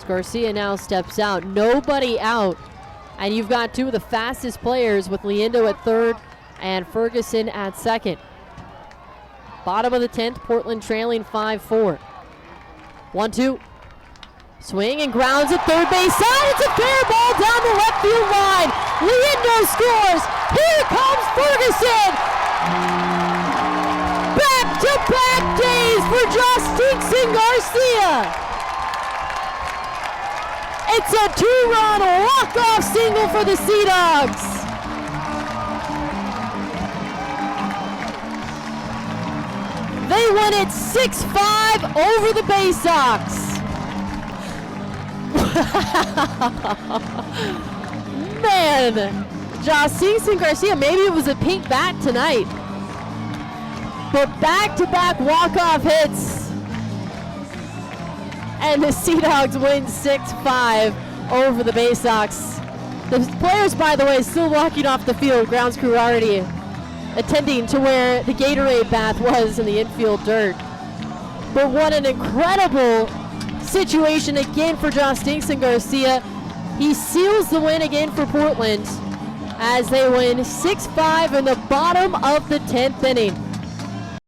Garcia now steps out. Nobody out. And you've got two of the fastest players with Lindo at third and Ferguson at second. Bottom of the 10th, Portland trailing 5-4. 1-2. Swing and grounds at third base side. It's a fair ball down the left field line. Lindo scores. Here comes Ferguson. Back-to-back days for Jhostynxon Garcia. It's a two-run walk-off single for the Sea Dogs. They win it 6-5 over the Bay Sox. Man, Jhostynxon Garcia, maybe it was a pink bat tonight, but back-to-back walk-off hits, and the Sea Dogs win 6-5 over the Bay Sox. The players, by the way, still walking off the field. Grounds crew already attending to where the Gatorade bath was in the infield dirt. But what an incredible situation again for Jhostynxon Garcia. He seals the win again for Portland as they win 6-5 in the bottom of the 10th inning.